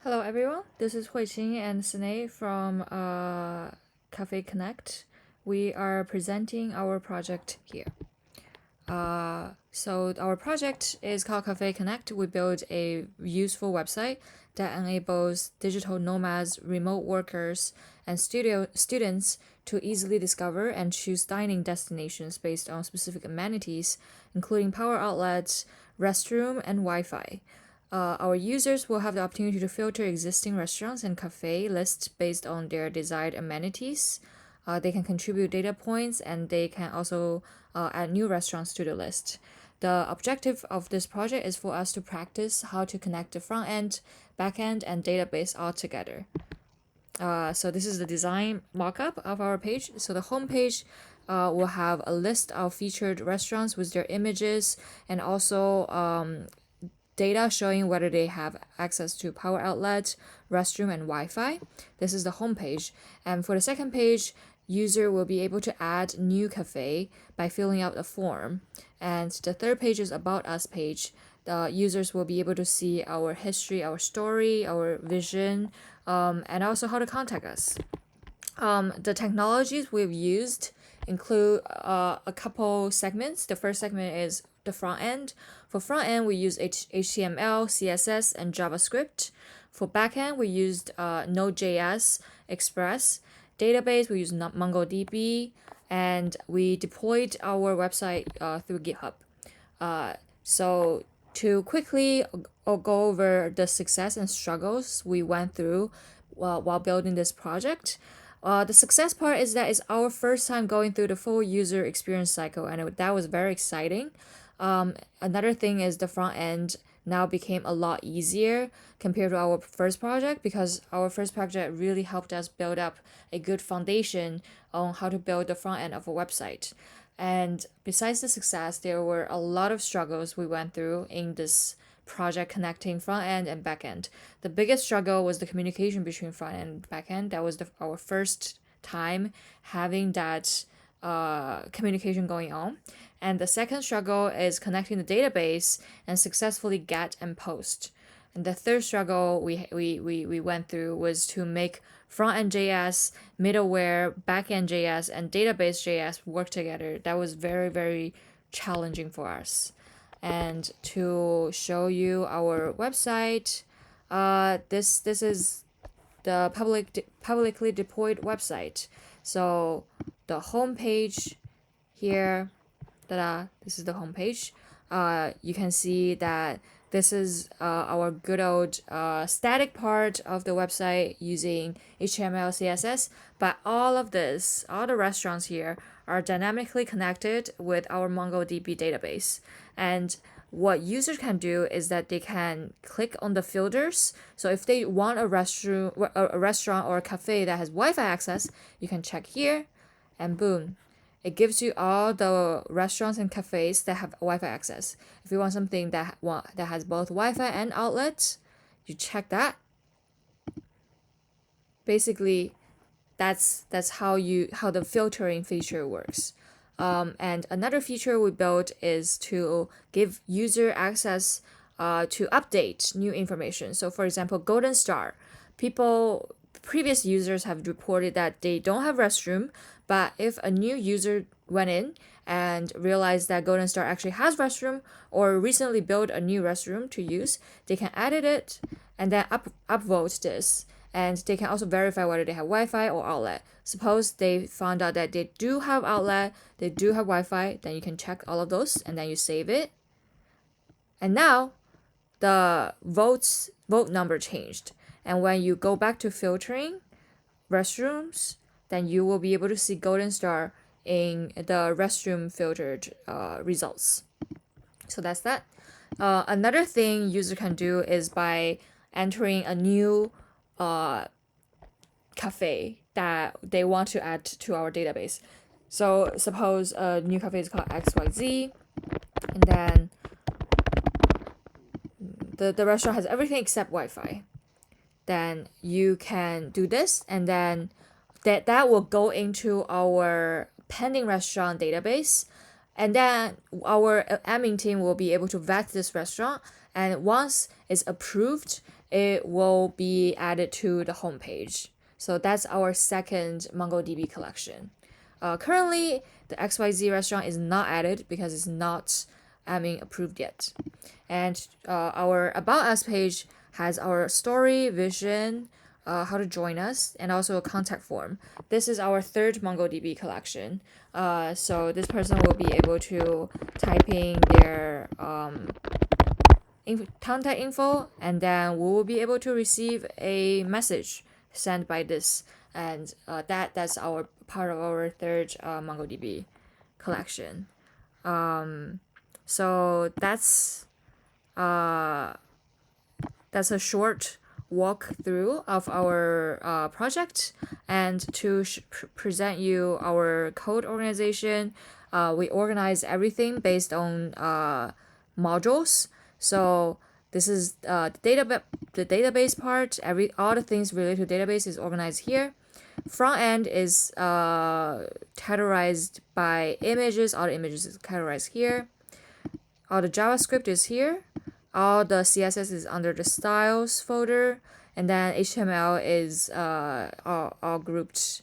Hello everyone, this is Huiqing and Sine from Cafe Connect. We are presenting our project here. So our project is called Cafe Connect. We build a useful website that enables digital nomads, remote workers, and students to easily discover and choose dining destinations based on specific amenities, including power outlets, restroom, and Wi-Fi. Our users will have the opportunity to filter existing restaurants and cafe lists based on their desired amenities. They can contribute data points and they can also add new restaurants to the list. The objective of this project is for us to practice how to connect the front end, back end, and database all together. So this is the design mockup of our page. So the home page will have a list of featured restaurants with their images and also data showing whether they have access to power outlet, restroom, and Wi-Fi. This is the home page. And for the second page, user will be able to add new cafe by filling out a form. And the third page is about us page. The users will be able to see our history, our story, our vision, and also how to contact us. The technologies we've used include a couple segments. The first segment is the front end. For front end, we use HTML, CSS, and JavaScript. For back end, we used Node.js, Express. Database, we use MongoDB, and we deployed our website through GitHub. So to quickly go over the success and struggles we went through while building this project. The success part is that it's our first time going through the full user experience cycle, and that was very exciting. Another thing is the front end now became a lot easier compared to our first project because our first project really helped us build up a good foundation on how to build the front end of a website. And besides the success, there were a lot of struggles we went through in this project connecting front end and back end. The biggest struggle was the communication between front end and back end. That was our first time having that communication going on. And the second struggle is connecting the database and successfully get and post. And the third struggle we went through was to make front-end JS, middleware, back-end JS, and database JS work together. That was very, very challenging for us. And to show you our website, this is the publicly deployed website. So the home page here, this is the home page. You can see that this is our good old static part of the website using HTML, CSS. But all of this, all the restaurants here are dynamically connected with our MongoDB database. And what users can do is that they can click on the filters. So if they want a restaurant or a cafe that has Wi-Fi access, you can check here, and boom, it gives you all the restaurants and cafes that have Wi-Fi access. If you want something that has both Wi-Fi and outlets, you check that. Basically, that's how the filtering feature works. And another feature we built is to give user access to update new information. So for example, Golden Star, previous users have reported that they don't have restroom, but if a new user went in and realized that Golden Star actually has restroom or recently built a new restroom to use, they can edit it and then upvote this. And they can also verify whether they have Wi-Fi or outlet. Suppose they found out that they do have outlet, they do have Wi-Fi, then you can check all of those and then you save it. And now the vote number changed. And when you go back to filtering restrooms, then you will be able to see Golden Star in the restroom filtered results. So that's that. Another thing user can do is by entering a new cafe that they want to add to our database. So suppose a new cafe is called XYZ, and then the restaurant has everything except Wi-Fi. Then you can do this, and then that will go into our pending restaurant database, and then our admin team will be able to vet this restaurant, and once it's approved it will be added to the homepage. So that's our second MongoDB collection. Currently, the XYZ restaurant is not added because it's not approved yet. And our About Us page has our story, vision, how to join us, and also a contact form. This is our third MongoDB collection. So this person will be able to type in their contact info, and then we will be able to receive a message sent by this, and that's our part of our third MongoDB collection. So that's a short walkthrough of our project, and to present you our code organization. We organize everything based on modules. So this is the database part. All the things related to database is organized here. Front end is categorized by images. All the images is categorized here. All the JavaScript is here. All the CSS is under the styles folder, and then HTML is all grouped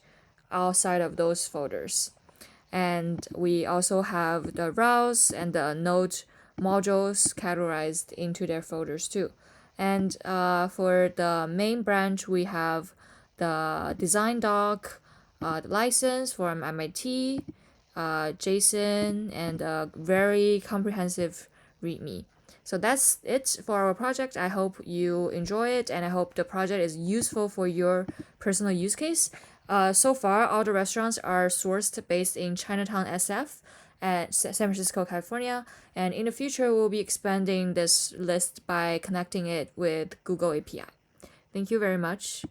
outside of those folders. And we also have the routes and the node modules categorized into their folders too. And for the main branch, we have the design doc, the license from MIT, JSON, and a very comprehensive README. So that's it for our project. I hope you enjoy it, and I hope the project is useful for your personal use case. So far, all the restaurants are sourced based in Chinatown, SF, at San Francisco, California. And in the future, we'll be expanding this list by connecting it with Google API. Thank you very much.